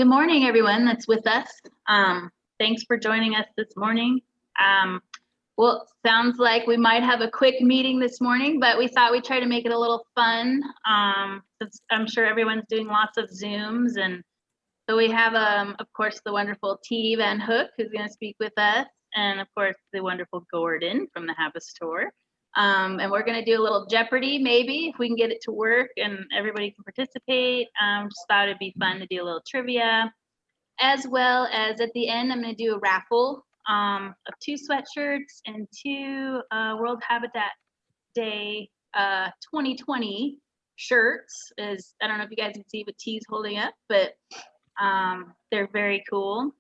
Good morning, everyone that's with us. Thanks for joining us this morning. Well, sounds like we might have a quick meeting this morning, but we thought we'd try to make it a little fun. Since I'm sure everyone's doing lots of Zooms. And so we have, of course, the wonderful T. Van Hook, who's going to speak with us. And of course, the wonderful Gordon from the Habit Store. And we're going to do a little Jeopardy, maybe, if we can get it to work and everybody can participate. Just thought it'd be fun to do a little trivia. As well as at the end, I'm going to do a raffle of 2 sweatshirts and 2 World Habitat Day 2020 shirts. I don't know if you guys can see what T's holding up, but they're very cool.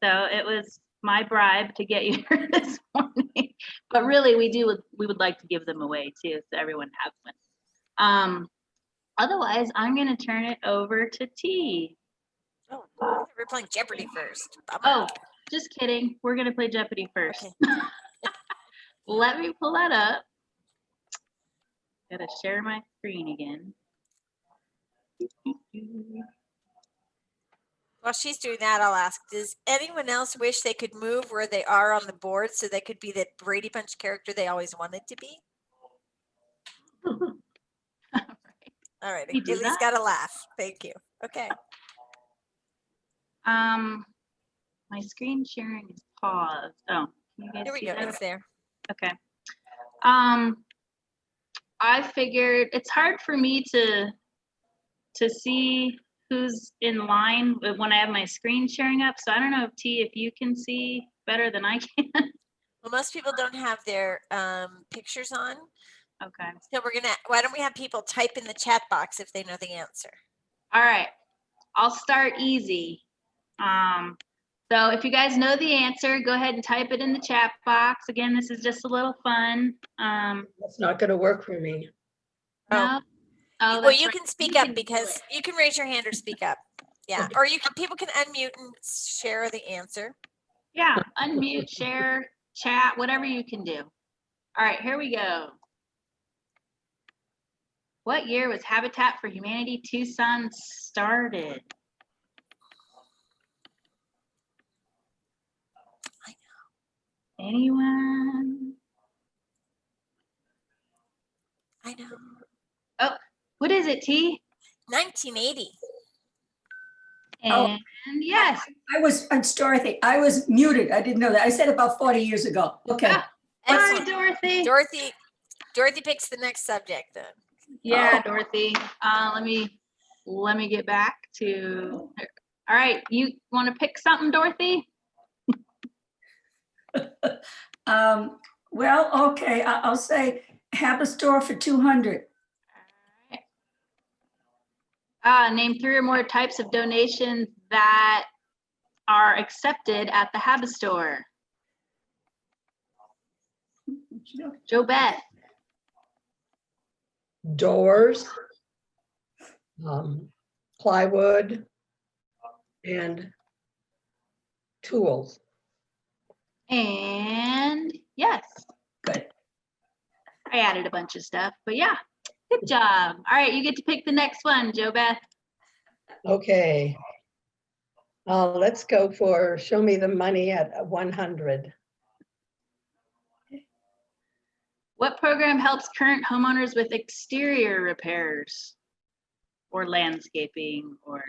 So it was my bribe to get you here this morning. But really, we would like to give them away too, so everyone has one. Otherwise, I'm going to turn it over to T. Oh, we're playing Jeopardy first. Bummer. Oh, just kidding. We're going to play Jeopardy first. Okay. Let me pull that up. Gotta share my screen again. While she's doing that, I'll ask, does anyone else wish they could move where they are on the board so they could be the Brady Bunch character they always wanted to be? All right. Haley's got to laugh. Thank you. Okay. My screen sharing is paused. Oh, can you guys here we see go. that? It's there. Okay. I figured it's hard for me to see who's in line when I have my screen sharing up. So I don't know if T, if you can see better than I can. Well, most people don't have their pictures on. Okay. So why don't we have people type in the chat box if they know the answer? All right. I'll start easy. So if you guys know the answer, go ahead and type it in the chat box. Again, this is just a little fun. That's not going to work for me. No? Oh, well, you can speak up because you can raise your hand or speak up. Yeah, or people can unmute and share the answer. Yeah, unmute, share, chat, whatever you can do. All right, here we go. What year was Habitat for Humanity Tucson started? I know. Anyone? I know. Oh, what is it, T? 1980. And yes. It's Dorothy. I was muted. I didn't know that. I said about 40 years ago. Okay. Sorry, Dorothy. Dorothy picks the next subject then. Yeah, Dorothy. Let me get back to. All right, you want to pick something, Dorothy? Well, okay. I'll say Habit Store for 200. Name 3 or more types of donations that are accepted at the Habit Store. Joe Beth. Doors, plywood, and tools. And yes. Good. I added a bunch of stuff, but yeah. Good job. All right, you get to pick the next one, Joe Beth. Okay. Let's go for show me the money at 100. What program helps current homeowners with exterior repairs or landscaping or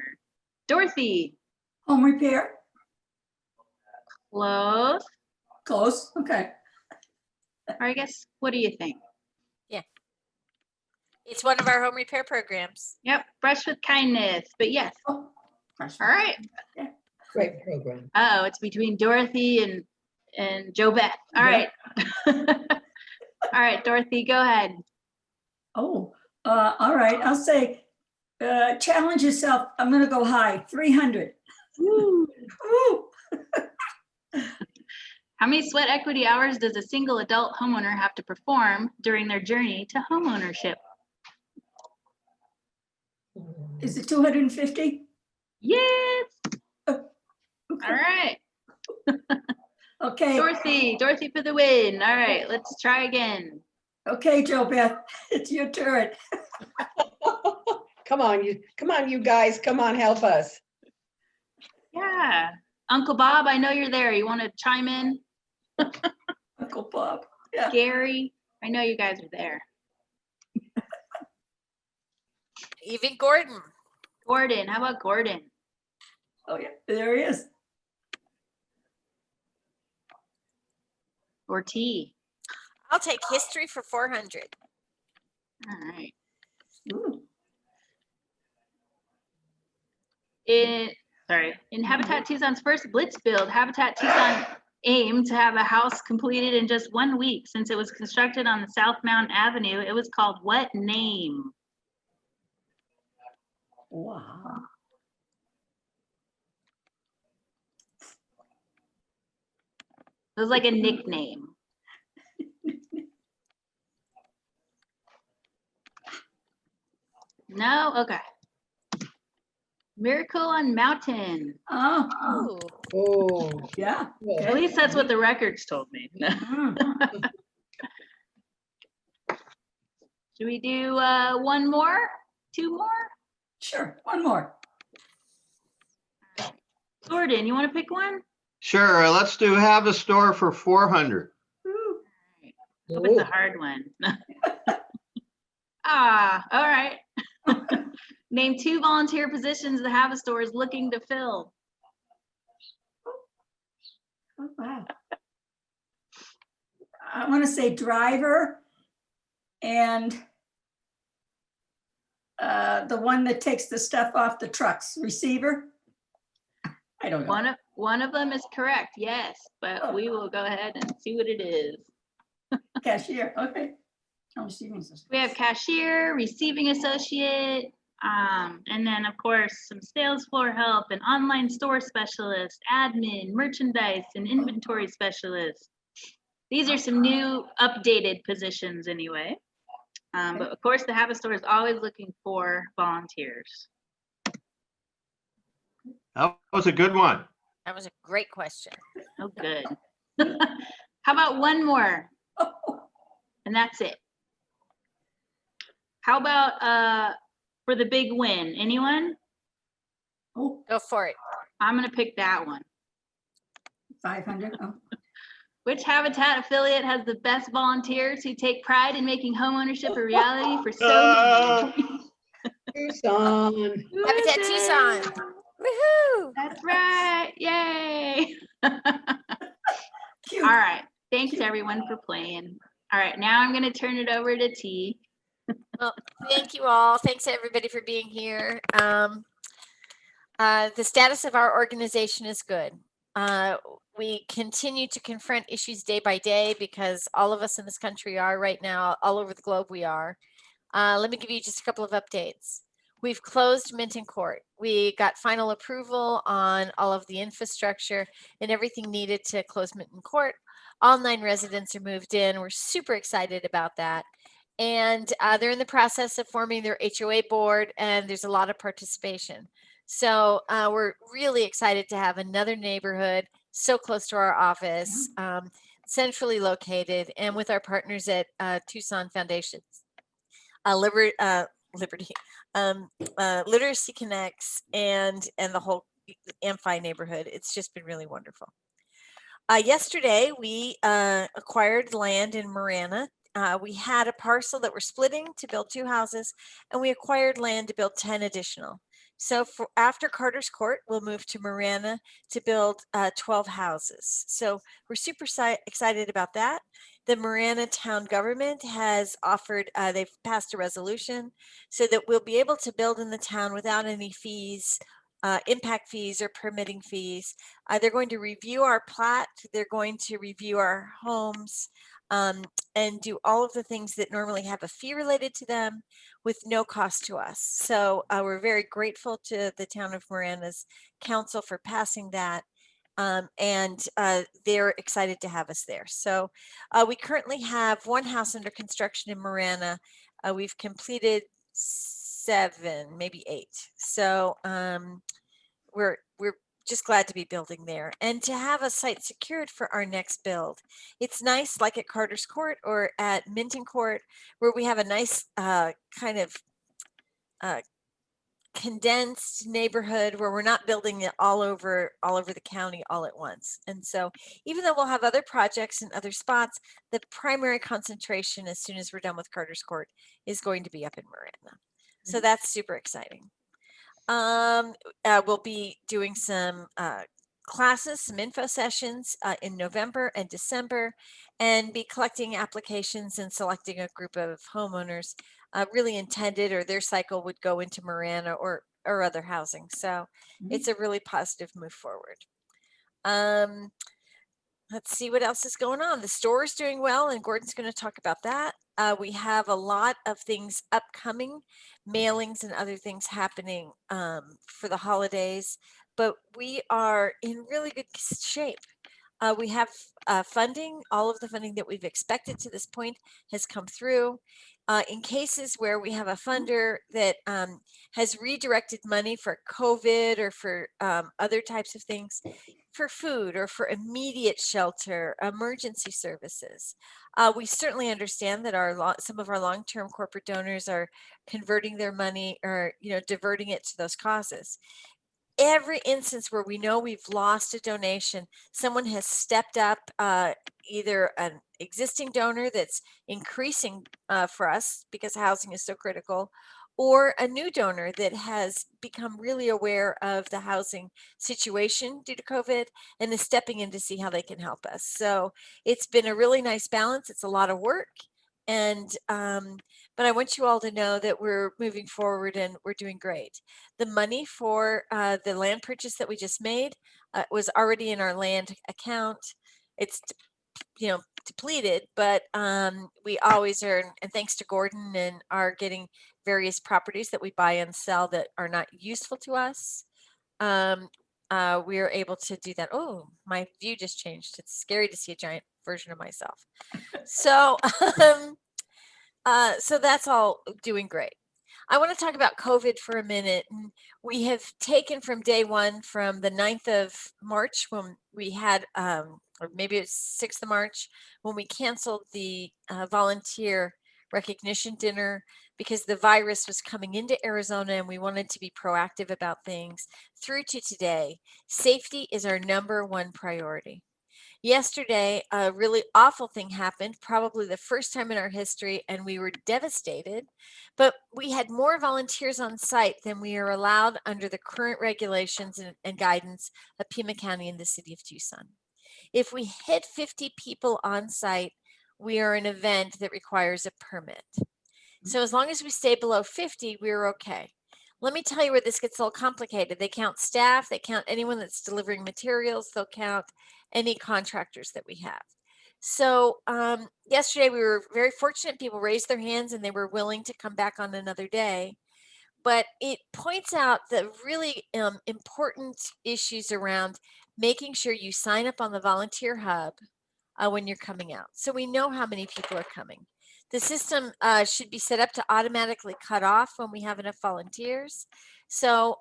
Dorothy? Home repair. Close. Close. Okay. Or I guess, what do you think? Yeah. It's one of our home repair programs. Yep, Brush with Kindness, but yes. Oh, all right. Yeah. Great program. Oh, it's between Dorothy and Joe Beth. All right. All right, Dorothy, go ahead. Oh, all right. I'll say challenge yourself. I'm going to go high, 300. Woo. Woo. How many sweat equity hours does a single adult homeowner have to perform during their journey to homeownership? Is it 250? Yes. Okay. All right. Okay. Dorothy for the win. All right, let's try again. Okay, Joe Beth, it's your turn. Come on, you guys, come on, help us. Yeah. Uncle Bob, I know you're there. You want to chime in? Uncle Bob. Yeah. Gary, I know you guys are there. Even Gordon. Gordon, how about Gordon? Oh, yeah. There he is. Or T? I'll take history for 400. All right. Ooh. In Habitat Tucson's first Blitz build, Habitat Tucson aimed to have a house completed in just 1 week. Since it was constructed on the South Mountain Avenue, it was called what name? Wow. It was like a nickname. No? Okay. Miracle on Mountain. Oh, Ooh. Oh, yeah. cool. At least that's what the records told me. Mm. Should we do one more? 2 more? Sure. One more. Gordon, you want to pick one? Sure, let's do have a store for 400. Ooh. Hope it's a hard one. All right. Name 2 volunteer positions the Have a Store is looking to fill. Oh, wow. I want to say driver and the one that takes the stuff off the trucks, receiver. I don't know. One of them is correct, yes, but Oh. we will go ahead and see what it is. Cashier, okay. Oh, receiving system. We have cashier, receiving associate, and then of course some sales floor help, an online store specialist, admin, merchandise, and inventory specialist. These are some new updated positions anyway. But of course the Have a Store is always looking for volunteers. That was a good one. That was a great question. Oh, good. How about one more? And that's it. How about for the big win? Anyone? Oh, Go for it. I'm gonna pick that one. 500. Oh. Which Habitat affiliate has the best volunteers who take pride in making homeownership a reality for so many? Tucson. Habitat Tucson. Woohoo! That's right. Yay. Cute. All right. Thanks everyone for playing. All right, now I'm gonna turn it over to T. Well, thank you all. Thanks everybody for being here. The status of our organization is good. We continue to confront issues day by day because all of us in this country are right now, all over the globe we are. Let me give you just a couple of updates. We've closed Minton Court. We got final approval on all of the infrastructure and everything needed to close Minton Court. All 9 residents are moved in. We're super excited about that. And they're in the process of forming their HOA board, and there's a lot of participation. So we're really excited to have another neighborhood so close to our office, centrally located, and with our partners at Tucson Foundations, Literacy Connects, and the whole Amphi neighborhood. It's just been really wonderful. Yesterday, we acquired land in Marana. We had a parcel that we're splitting to build 2 houses, and we acquired land to build 10 additional. So after Carter's Court, we'll move to Marana to build 12 houses. So we're super excited about that. The Marana town government has offered, they've passed a resolution so that we'll be able to build in the town without any fees, impact fees or permitting fees. They're going to review our plat, they're going to review our homes, and do all of the things that normally have a fee related to them with no cost to us. So we're very grateful to the town of Marana's council for passing that. And they're excited to have us there. So we currently have 1 house under construction in Marana. We've completed 7, maybe 8. So we're just glad to be building there and to have a site secured for our next build. It's nice, like at Carter's Court or at Minton Court, where we have a nice kind of condensed neighborhood where we're not building it all over the county all at once. And so even though we'll have other projects in other spots, the primary concentration as soon as we're done with Carter's Court is going to be up in Marana. So that's super exciting. We'll be doing some classes, some info sessions in November and December, and be collecting applications and selecting a group of homeowners really intended, or their cycle would go into Marana or other housing. So it's a really positive move forward. Let's see what else is going on. The store is doing well, and Gordon's going to talk about that. We have a lot of things upcoming, mailings and other things happening for the holidays, but we are in really good shape. We have funding. All of the funding that we've expected to this point has come through. In cases where we have a funder that has redirected money for COVID or for other types of things, for food or for immediate shelter, emergency services. We certainly understand that some of our long-term corporate donors are converting their money or diverting it to those causes. Every instance where we know we've lost a donation, someone has stepped up, either an existing donor that's increasing for us because housing is so critical, or a new donor that has become really aware of the housing situation due to COVID and is stepping in to see how they can help us. So it's been a really nice balance. It's a lot of work. And but I want you all to know that we're moving forward and we're doing great. The money for the land purchase that we just made was already in our land account. It's depleted, but we always earn, and thanks to Gordon, and are getting various properties that we buy and sell that are not useful to us. We are able to do that. Oh, my view just changed. It's scary to see a giant version of myself. So, so that's all doing great. I want to talk about COVID for a minute. And we have taken from day one, from the 9th of March, when we had, or maybe it's 6th of March, when we canceled the volunteer recognition dinner because the virus was coming into Arizona and we wanted to be proactive about things, through to today. Safety is our #1 priority. Yesterday, a really awful thing happened, probably the first time in our history, and we were devastated. But we had more volunteers on site than we are allowed under the current regulations and guidance of Pima County and the city of Tucson. If we hit 50 people on site, we are an event that requires a permit. So as long as we stay below 50, we're okay. Let me tell you where this gets a little complicated. They count staff, they count anyone that's delivering materials, they'll count any contractors that we have. So yesterday we were very fortunate. People raised their hands and they were willing to come back on another day. But it points out the really important issues around making sure you sign up on the volunteer hub when you're coming out, so we know how many people are coming. The system should be set up to automatically cut off when we have enough volunteers. So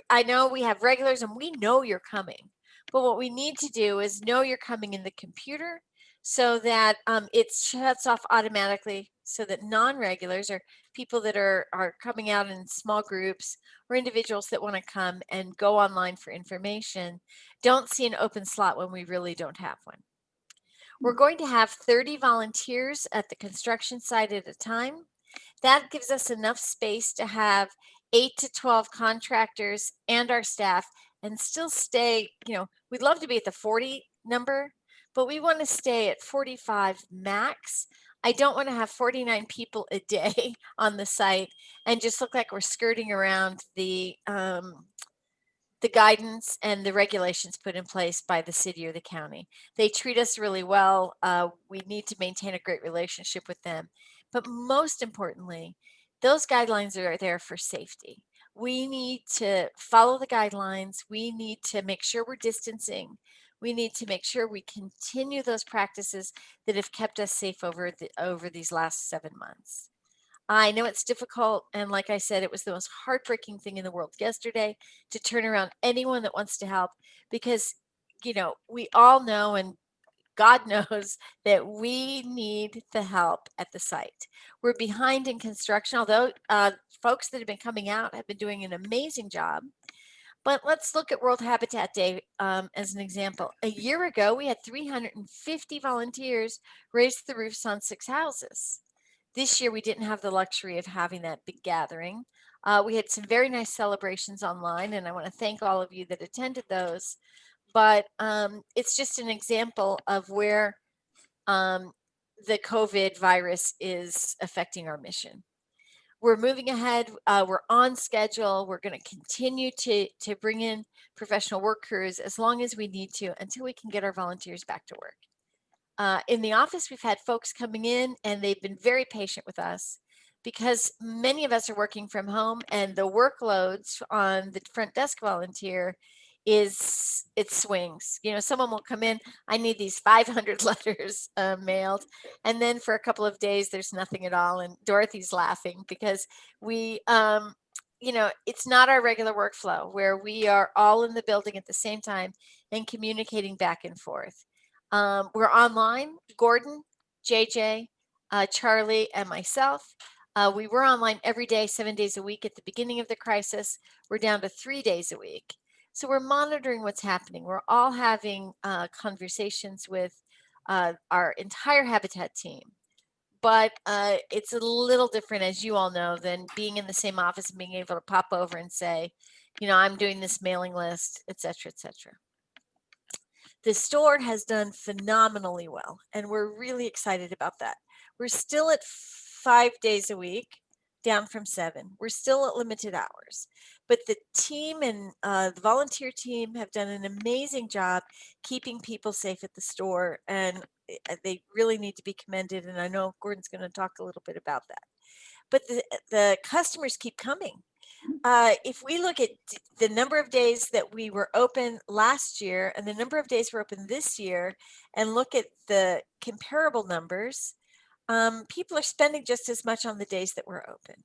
I know we have regulars and we know you're coming, but what we need to do is know you're coming in the computer so that it shuts off automatically, so that non-regulars, or people that are coming out in small groups, or individuals that want to come and go online for information, don't see an open slot when we really don't have one. We're going to have 30 volunteers at the construction site at a time. That gives us enough space to have 8 to 12 contractors and our staff, and still stay, we'd love to be at the 40 number, but we want to stay at 45 max. I don't want to have 49 people a day on the site and just look like we're skirting around the guidance and the regulations put in place by the city or the county. They treat us really well. We need to maintain a great relationship with them. But most importantly, those guidelines are there for safety. We need to follow the guidelines. We need to make sure we're distancing. We need to make sure we continue those practices that have kept us safe over these last 7 months. I know it's difficult, and like I said, it was the most heartbreaking thing in the world yesterday to turn around anyone that wants to help, because we all know, and God knows that we need the help at the site. We're behind in construction, although folks that have been coming out have been doing an amazing job. But let's look at World Habitat Day as an example. A year ago, we had 350 volunteers raise the roofs on 6 houses. This year, we didn't have the luxury of having that big gathering. We had some very nice celebrations online, and I want to thank all of you that attended those. But it's just an example of where the COVID virus is affecting our mission. We're moving ahead. We're on schedule. We're going to continue to bring in professional workers as long as we need to until we can get our volunteers back to work. In the office, we've had folks coming in and they've been very patient with us because many of us are working from home and the workloads on the front desk volunteer it swings. You know, someone will come in, I need these 500 letters mailed. And then for a couple of days, there's nothing at all. And Dorothy's laughing because we, you know, it's not our regular workflow where we are all in the building at the same time and communicating back and forth. We're online, Gordon, JJ, Charlie, and myself. We were online every day, 7 days a week at the beginning of the crisis. We're down to 3 days a week. So we're monitoring what's happening. We're all having conversations with our entire Habitat team. But it's a little different, as you all know, than being in the same office and being able to pop over and say, you know, I'm doing this mailing list, et cetera, et cetera. The store has done phenomenally well, and we're really excited about that. We're still at 5 days a week, down from 7. We're still at limited hours, but the team and the volunteer team have done an amazing job keeping people safe at the store, and they really need to be commended. And I know Gordon's going to talk a little bit about that. But the customers keep coming. If we look at the number of days that we were open last year and the number of days we're open this year, and look at the comparable numbers, people are spending just as much on the days that we're open.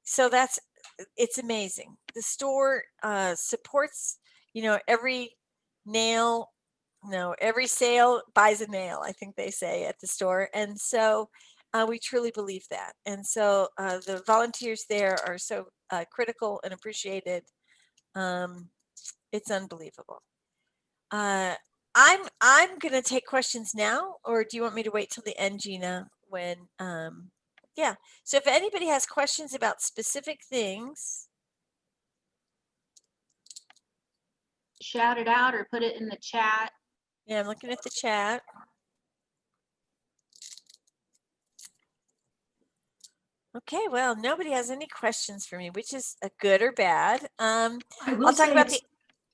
So it's amazing. The store supports, you know, every every sale buys a nail, I think they say at the store. And so we truly believe that. And so the volunteers there are so critical and appreciated. It's unbelievable. I'm going to take questions now, or do you want me to wait till the end, Gina? When yeah. So if anybody has questions about specific things, Shout it out or put it in the chat. yeah, I'm looking at the chat. Okay, well, nobody has any questions for me, which is a good or bad. I will I'll talk say about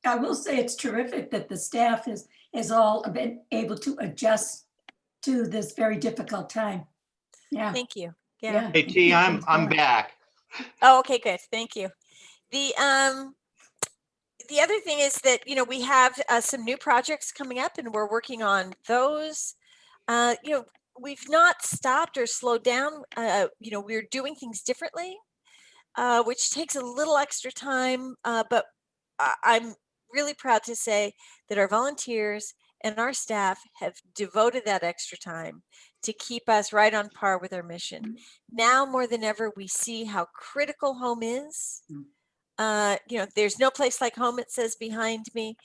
I will say it's terrific that the staff is all been able to adjust to this very difficult time. Yeah. Thank you. Yeah. Hey, T, I'm back. Oh, okay, good. Thank you. The other thing is that, you know, we have some new projects coming up and we're working on those. You know, we've not stopped or slowed down. You know, we're doing things differently, which takes a little extra time. But I'm really proud to say that our volunteers and our staff have devoted that extra time to keep us right on par with our mission. Now more than ever, we see how critical home is. You know, there's no place like home, it says behind me.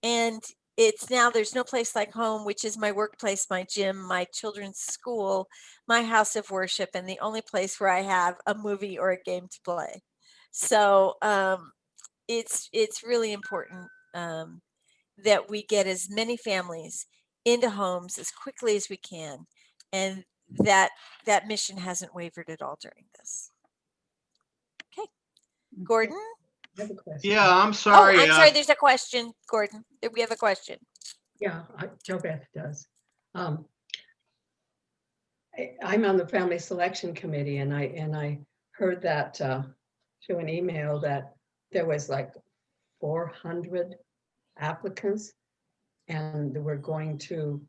And it's now there's no place like home, which is my workplace, my gym, my children's school, my house of worship, and the only place where I have a movie or a game to play. So it's really important that we get as many families into homes as quickly as we can. And that mission hasn't wavered at all during this. Okay, Gordon? I have a question. Yeah, I'm sorry. Oh, I'm sorry. There's a question, Gordon. We have a question. Yeah, Joe Beth does. I'm on the Family Selection Committee, and I heard that through an email that there was like 400 applicants, and we're going to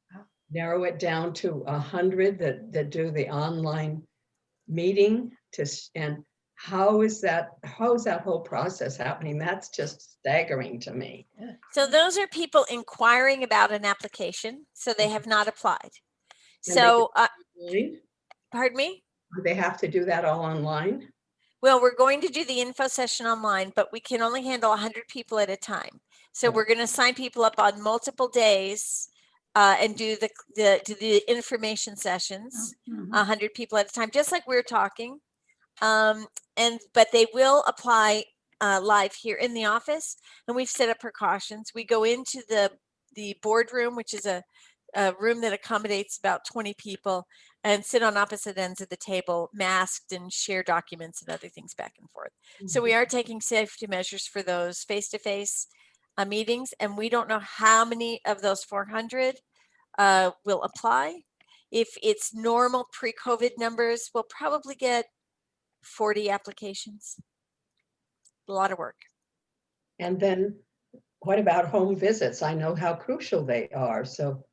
narrow it down to 100 that do the online meeting and how is that whole process happening? That's just staggering to me. So those are people inquiring about an application, so they have not applied. And they So, Online? pardon me? Do they have to do that all online? Well, we're going to do the info session online, but we can only handle 100 people at a time. So Right. we're going to sign people up on multiple days and do the information sessions, Mhm. 100 people at a time, just like we're talking. But they will apply live here in the office, and we've set up precautions. We go into the boardroom, which is a room that accommodates about 20 people, and sit on opposite ends of the table, masked, and share documents and other things back and forth. So we are taking safety measures for those face-to-face meetings, and we don't know how many of those 400 will apply. If it's normal pre-COVID numbers, we'll probably get 40 applications. A lot of work. And then what about home visits? I know how crucial they are. So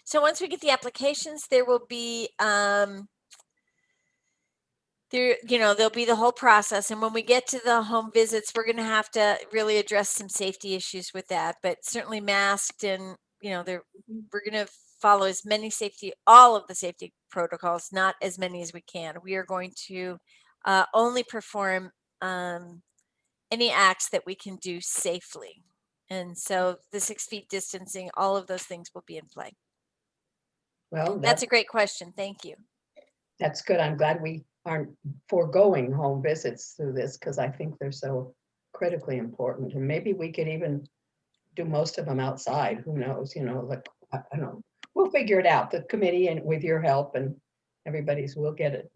So once we get the applications, there will be there'll be the whole process, and when we get to the home visits, we're going to have to really address some safety issues with that, but certainly masked, and we're going to follow all of the safety protocols, not as many as we can. We are going to only perform any acts that we can do safely, and so the 6 feet distancing, all of those things will be in play. well, That's a great question. Thank you. that's good. I'm glad we aren't foregoing home visits through this, because I think they're so critically important. And maybe we could even do most of them outside. Who knows? Like, I don't know. We'll figure it out. The committee, and with your help and everybody's, we'll get it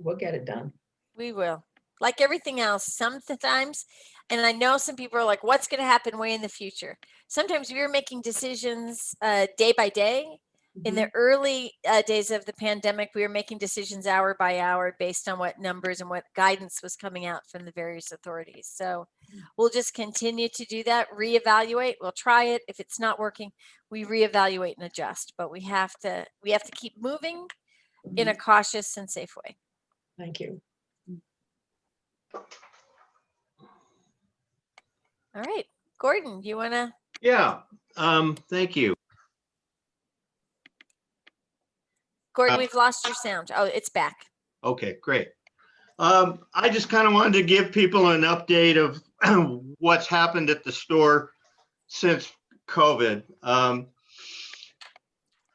done. We will. Like everything else, sometimes, and I know some people are like, what's going to happen way in the future? Sometimes we are making decisions day by day. In the early days of the pandemic, we were making decisions hour by hour based on what numbers and what guidance was coming out from the various authorities. So we'll just continue to do that, reevaluate. We'll try it. If it's not working, we reevaluate and adjust. But we have to keep moving in a cautious and safe way. Thank you. All right, Gordon, you want to? Yeah, thank you. Gordon, we've lost your sound. Oh, it's back. Okay, great. I just kind of wanted to give people an update of what's happened at the store since COVID.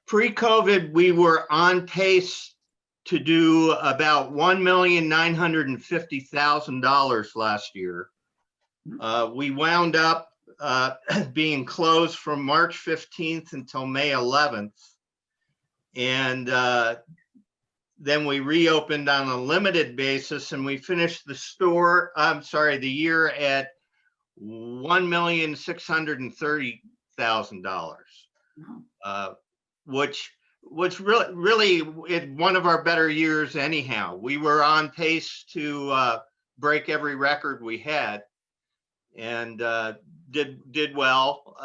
Pre-COVID, we were on pace to do about $1,950,000 last year. We wound up being closed from March 15th until May 11th. And then we reopened on a limited basis, and we finished the year at $1,630,000, which really one of our better years anyhow. We were on pace to break every record we had, and did well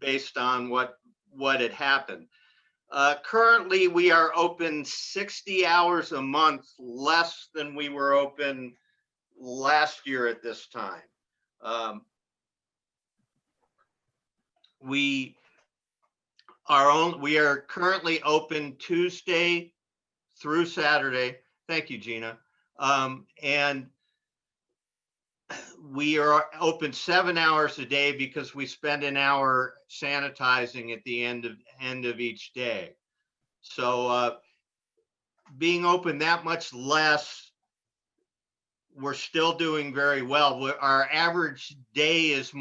based on what had happened. Currently, we are open 60 hours a month less than we were open last year at this time. We are currently open Tuesday through Saturday. Thank you, Gina. And we are open 7 hours a day because we spend an hour sanitizing at the end of each day. So being open that much less, we're still doing very well. Our average day is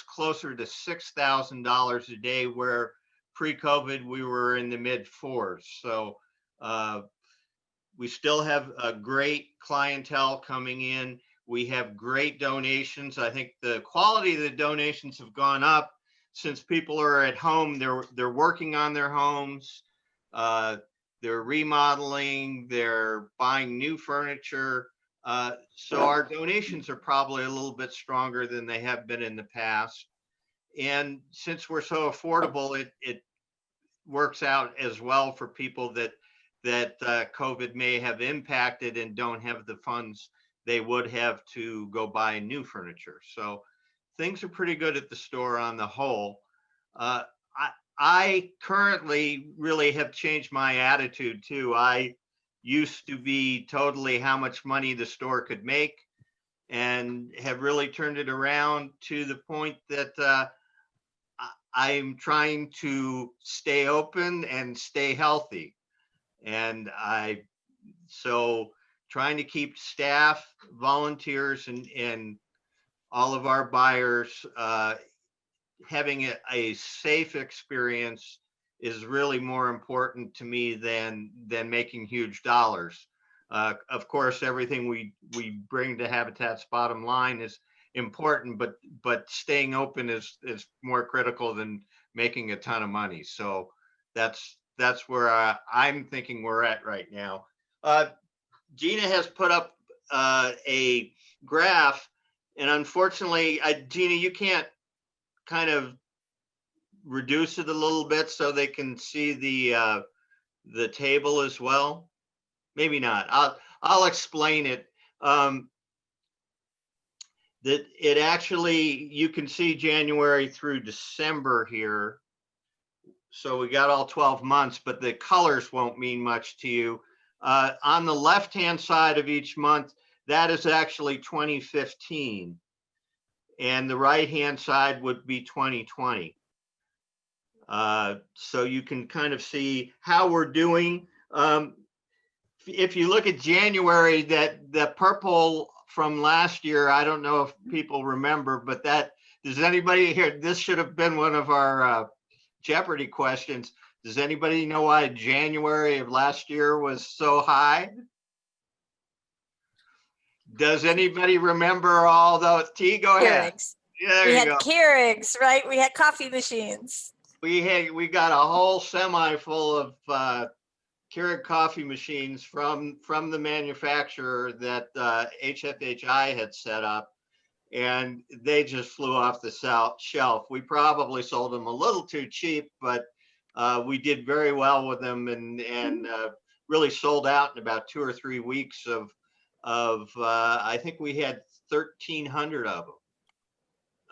closer to $6,000 a day, where pre-COVID we were in the mid fours. So we still have a great clientele coming in. We have great donations. I think the quality of the donations have gone up since people are at home. They're working on their homes. They're remodeling. They're buying new furniture. So our donations are probably a little bit stronger than they have been in the past. And since we're so affordable, it works out as well for people that COVID may have impacted and don't have the funds they would have to go buy new furniture. So things are pretty good at the store on the whole. Uh, I currently really have changed my attitude too. I used to be totally how much money the store could make, and have really turned it around to the point that I'm trying to stay open and stay healthy. And so trying to keep staff, volunteers, and all of our buyers having a safe experience is really more important to me than making huge dollars. Of course, everything we bring to Habitat's bottom line is important, but staying open is more critical than making a ton of money. So that's where I'm thinking we're at right now. Gina has put up a graph, and unfortunately, Gina, you can't kind of reduce it a little bit so they can see the table as well? Maybe not. I'll explain it. That it actually, you can see January through December here. So we got all 12 months, but the colors won't mean much to you. On the left-hand side of each month, that is actually 2015. And the right-hand side would be 2020. So you can kind of see how we're doing. If you look at January, that purple from last year, I don't know if people remember, but does anybody here, this should have been one of our Jeopardy questions. Does anybody know why January of last year was so high? Does anybody remember all those? T, go ahead. Keurigs. Yeah, there We you had go. Keurigs, right? We had coffee machines. We got a whole semi full of Keurig coffee machines from the manufacturer that HFHI had set up, and they just flew off the shelf. We probably sold them a little too cheap, but we did very well with them, and really sold out in about 2 or 3 weeks of I think we had 1,300 of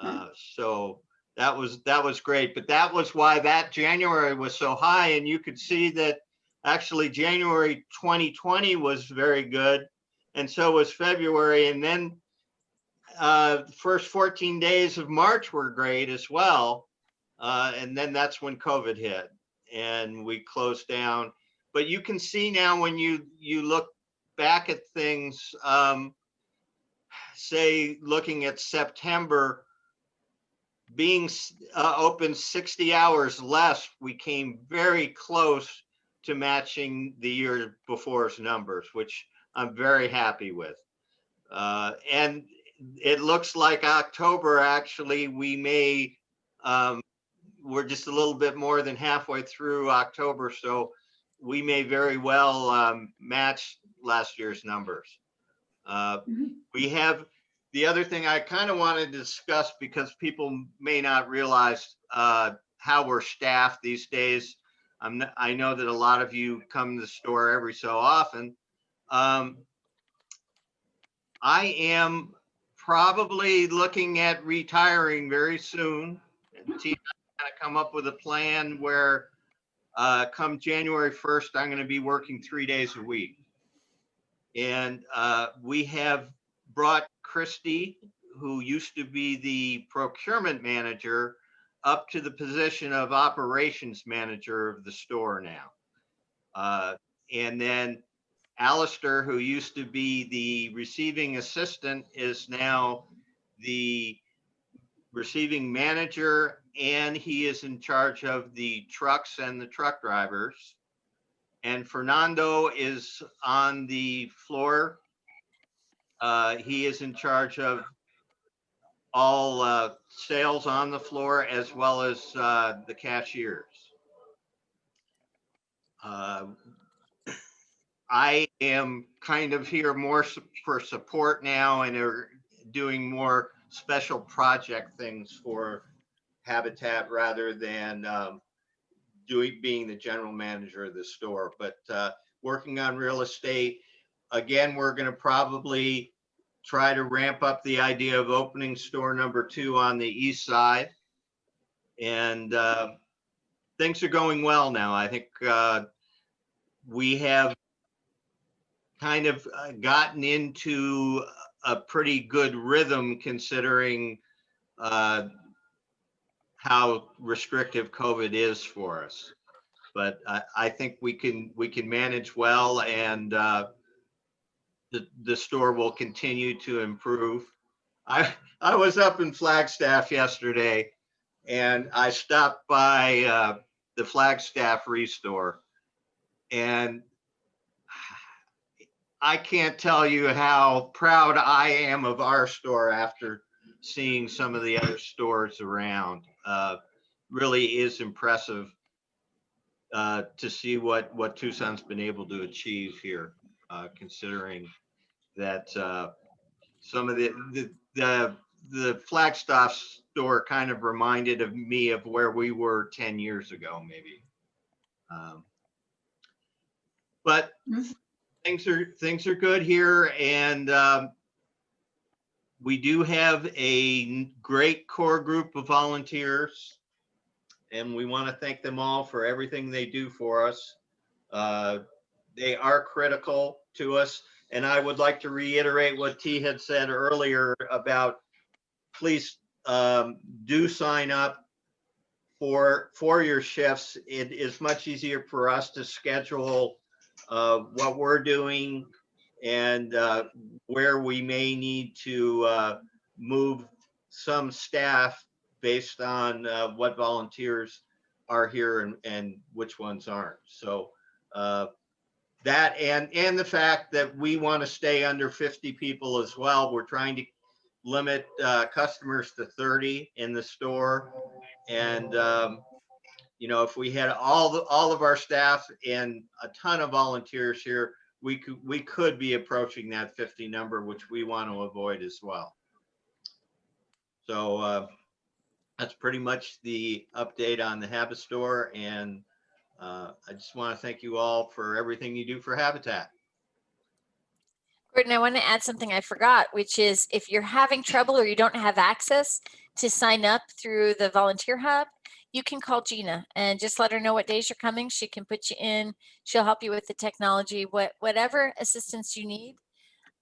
them. So that was great, but that was why that January was so high. And you could see that actually January 2020 was very good, and so was February. And then the first 14 days of March were great as well. And then that's when COVID hit and we closed down. But you can see now when you look back at things, say looking at September, being open 60 hours less, we came very close to matching the year before's numbers, which I'm very happy with. And it looks like October, actually, we may, we're just a little bit more than halfway through October, so we may very well match last year's numbers. We have, the other thing I kind of wanted to discuss, because people may not realize how we're staffed these days. I know that a lot of you come to the store every so often. I am probably looking at retiring very soon. And Tina kind of come up with a plan where come January 1st, I'm going to be working 3 days a week. And we have brought Christy, who used to be the procurement manager, up to the position of operations manager of the store now. And then Alistair, who used to be the receiving assistant, is now the receiving manager, and he is in charge of the trucks and the truck drivers. And Fernando is on the floor. He is in charge of all sales on the floor, as well as the cashiers. I am kind of here more for support now, and are doing more special project things for Habitat rather than being the general manager of the store. But working on real estate, again, we're going to probably try to ramp up the idea of opening store number 2 on the east side. And things are going well now. I think we have kind of gotten into a pretty good rhythm considering how restrictive COVID is for us. But I think we can manage well, and the store will continue to improve. I was up in Flagstaff yesterday, and I stopped by the Flagstaff Restore, and I can't tell you how proud I am of our store after seeing some of the other stores around. Really is impressive to see what Tucson's been able to achieve here, considering that some of the Flagstaff store kind of reminded of me of where we were 10 years ago, maybe. But things are good here, and we do have a great core group of volunteers, and we want to thank them all for everything they do for us. They are critical to us, and I would like to reiterate what T had said earlier about please do sign up for your shifts. It is much easier for us to schedule what we're doing and where we may need to move some staff based on what volunteers are here and which ones aren't. So that and the fact that we want to stay under 50 people as well. We're trying to limit customers to 30 in the store. And you know, if we had all of our staff and a ton of volunteers here, we could be approaching that 50 number, which we want to avoid as well. So that's pretty much the update on the Habit Store, and I just want to thank you all for everything you do for Habitat. Gordon, I want to add something I forgot, which is if you're having trouble or you don't have access to sign up through the volunteer hub, you can call Gina and just let her know what days you're coming. She can put you in. She'll help you with the technology, whatever assistance you need.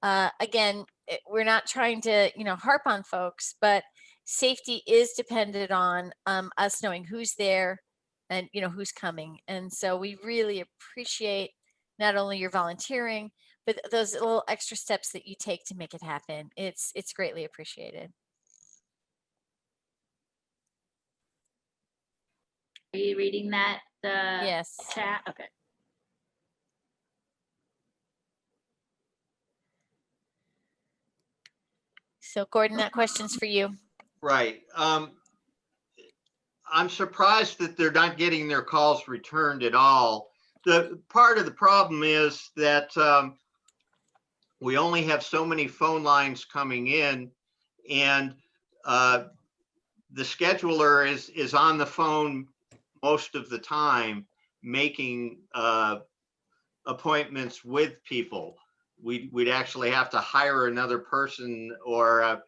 Again, we're not trying to, harp on folks, but safety is dependent on us knowing who's there and, who's coming. And so we really appreciate not only your volunteering, but those little extra steps that you take to make it happen. It's greatly appreciated. Are you reading that? Yes. Chat? Okay. So Gordon, that question's for you. Right. I'm surprised that they're not getting their calls returned at all. The part of the problem is that we only have so many phone lines coming in, and the scheduler is on the phone most of the time making appointments with people. We'd actually have to hire another person, or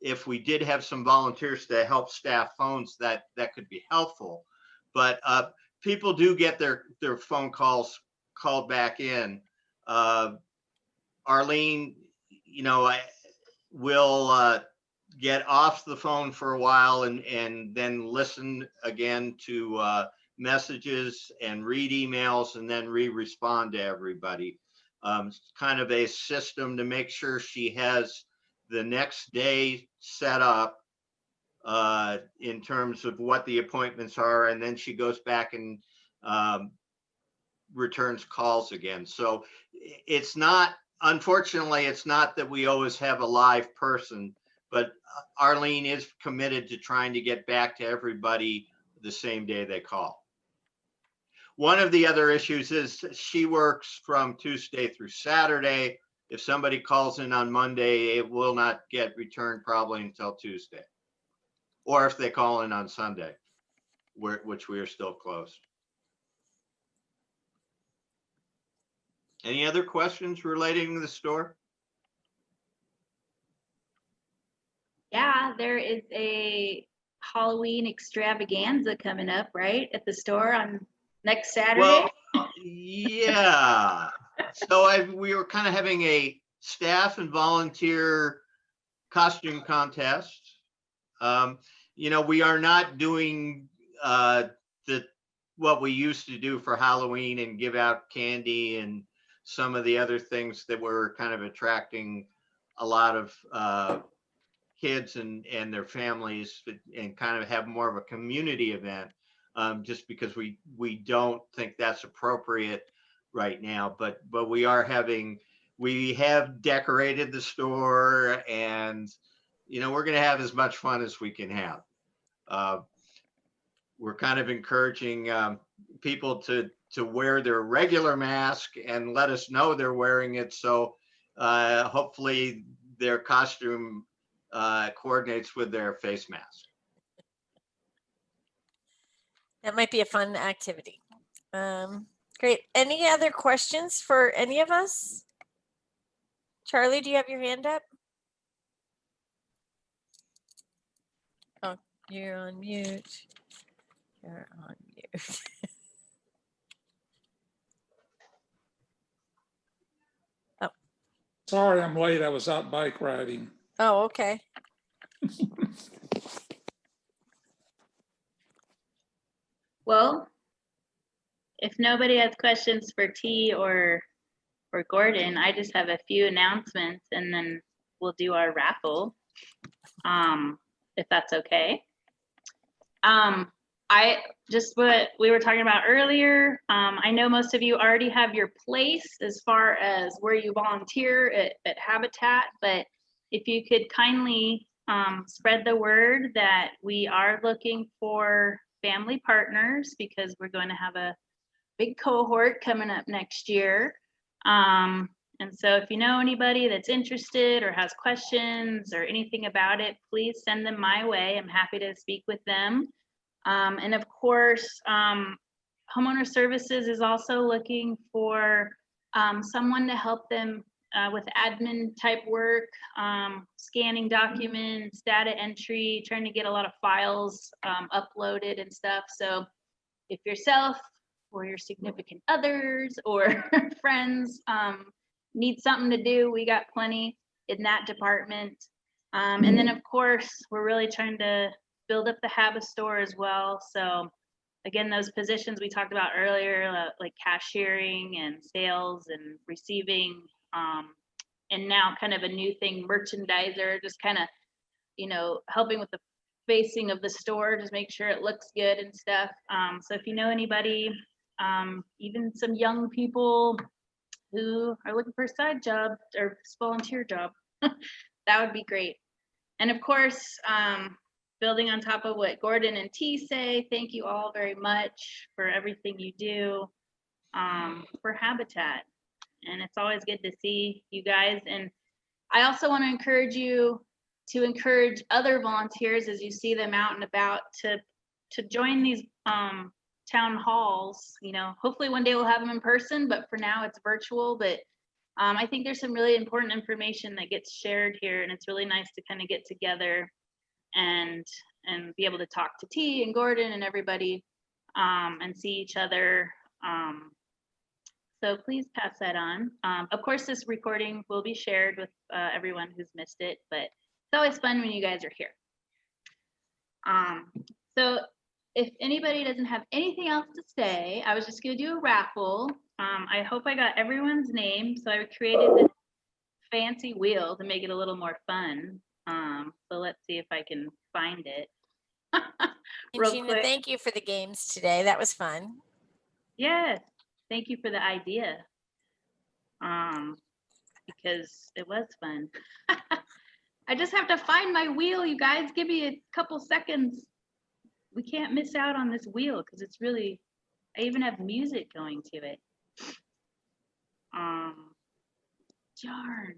if we did have some volunteers to help staff phones, that could be helpful. But people do get their phone calls called back in. Arlene, will get off the phone for a while and then listen again to messages and read emails and then respond to everybody. It's kind of a system to make sure she has the next day set up in terms of what the appointments are, and then she goes back and returns calls again. So it's not, unfortunately, it's not that we always have a live person, but Arlene is committed to trying to get back to everybody the same day they call. One of the other issues is she works from Tuesday through Saturday. If somebody calls in on Monday, it will not get returned probably until Tuesday. Or if they call in on Sunday, which we are still closed. Any other questions relating to the store? Yeah, there is a Halloween extravaganza coming up, right, at the store on next Saturday? Well, yeah. So we were kind of having a staff and volunteer costume contest. We are not doing what we used to do for Halloween and give out candy and some of the other things that were kind of attracting a lot of kids and their families, and kind of have more of a community event, just because we don't think that's appropriate right now. But we have decorated the store, and we're going to have as much fun as we can have. We're kind of encouraging people to wear their regular mask and let us know they're wearing it. So hopefully their costume coordinates with their face mask. That might be a fun activity. Great. Any other questions for any of us? Charlie, do you have your hand up? Oh, you're on mute. You're on mute. Sorry, I'm late. I was out bike riding. Oh, okay. Well, if nobody has questions for T or Gordon, I just have a few announcements and then we'll do our raffle, if that's okay. What we were talking about earlier, I know most of you already have your place as far as where you volunteer at Habitat, but if you could kindly spread the word that we are looking for family partners, because we're going to have a big cohort coming up next year. And so if you know anybody that's interested or has questions or anything about it, please send them my way. I'm happy to speak with them. And of course, Homeowner Services is also looking for someone to help them with admin type work, scanning documents, data entry, trying to get a lot of files uploaded and stuff. So if yourself or your significant others or friends need something to do, we got plenty in that department. And then of course, we're really trying to build up the Habit store as well. So again, those positions we talked about earlier, like cashiering and sales and receiving, and now kind of a new thing, merchandiser, just kind of, helping with the facing of the store, just make sure it looks good and stuff. So if you know anybody, even some young people who are looking for a side job or volunteer job, that would be great. And of course, building on top of what Gordon and T say, thank you all very much for everything you do for Habitat. And it's always good to see you guys. And I also want to encourage you to encourage other volunteers as you see them out and about to join these town halls. Hopefully one day we'll have them in person, but for now it's virtual. But I think there's some really important information that gets shared here, and it's really nice to kind of get together and be able to talk to T and Gordon and everybody and see each other. So please pass that on. Of course, this recording will be shared with everyone who's missed it, but it's always fun when you guys are here. So if anybody doesn't have anything else to say, I was just going to do a raffle. I hope I got everyone's name. So I created this fancy wheel to make it a little more fun. So let's see if I can find it. Real Gina, quick. thank you for the games today. That was fun. Yes, thank you for the idea. Because it was fun. I just have to find my wheel, you guys. Give me a couple seconds. We can't miss out on this wheel because it's really, I even have music going to it. Darn.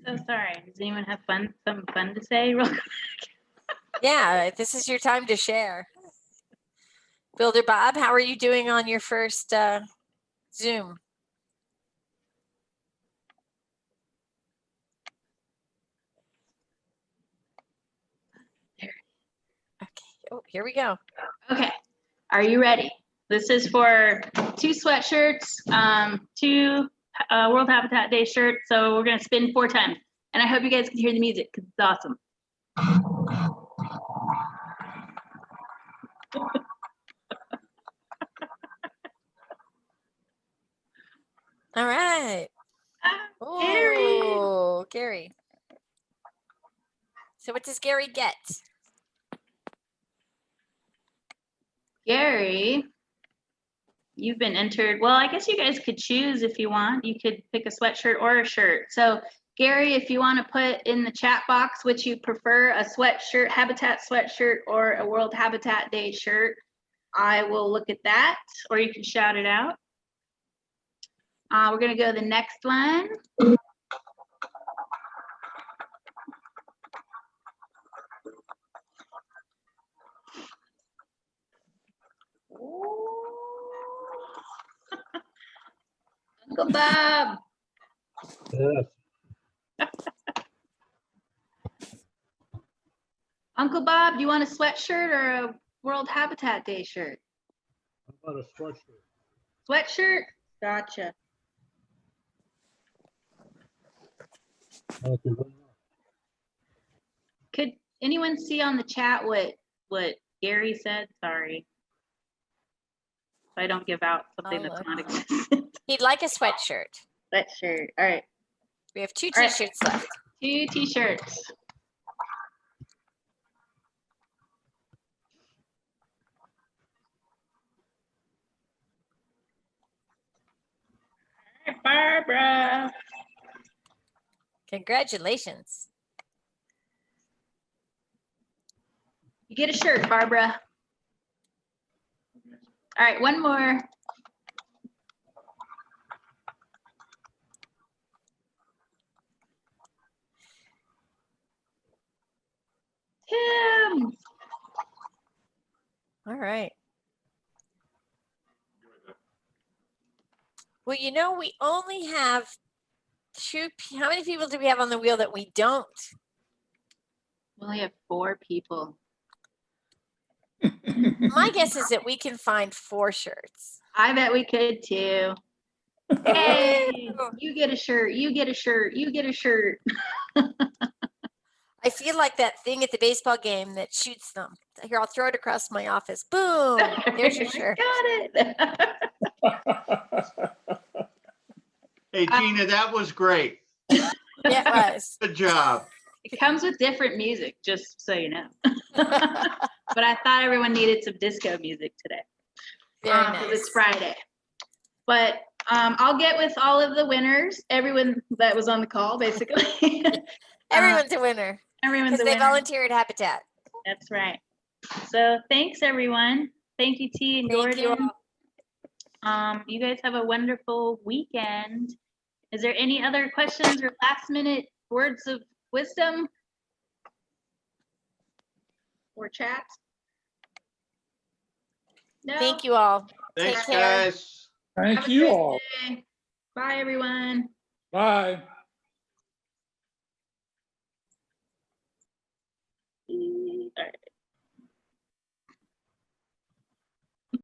So sorry. Does anyone have something fun to say real quick? Yeah, this is your time to share. Builder Bob, how are you doing on your first Zoom? Oh, here we go. Okay, are you ready? This is for 2 sweatshirts, 2 World Habitat Day shirts. So we're gonna spin 4 times. And I hope you guys can hear the music because it's awesome. All right. Gary. Oh, Gary. So what does Gary get? Gary, you've been entered. Well, I guess you guys could choose if you want. You could pick a sweatshirt or a shirt. So Gary, if you want to put in the chat box which you prefer, a sweatshirt, Habitat sweatshirt, or a World Habitat Day shirt, I will look at that, or you can shout it out. We're gonna go to the next one. Uncle Bob. Uncle Bob, do you want a sweatshirt or a World Habitat Day shirt? How about a sweatshirt? Sweatshirt? Gotcha. Thank you very much. Could anyone see on the chat what Gary said? Sorry. So I don't give out something I'll that's look. not existent. He'd like a sweatshirt. Sweatshirt. All right. We have 2 All right. t-shirts left. 2 t-shirts. All right, Barbara. Congratulations. You get a shirt, Barbara. All right, one more. Tim. All right. Well, you know, we only have 2. How many people do we have on the wheel that we don't? We only have 4 people. My guess is that we can find 4 shirts. I bet we could too. Hey, you get a shirt, you get a shirt, you get a shirt. I feel like that thing at the baseball game that shoots them. Here, I'll throw it across my office. Boom! There's your shirt. Got it. Hey, Gina, that was great. Yeah, it was. Good job. It comes with different music, just so you know. But I thought everyone needed some disco music today. Very 'Cause nice. it's Friday. But I'll get with all of the winners, everyone that was on the call, basically. Everyone's a winner Everyone's because a they winner. volunteered at Habitat. That's right. So thanks, everyone. Thank you, T and Thank you Gordon. all. You guys have a wonderful weekend. Is there any other questions or last minute words of wisdom or chat? No? Thank you all. Thanks, Take care. guys. Have Thank a you great all. day. Bye, everyone. Bye. All right.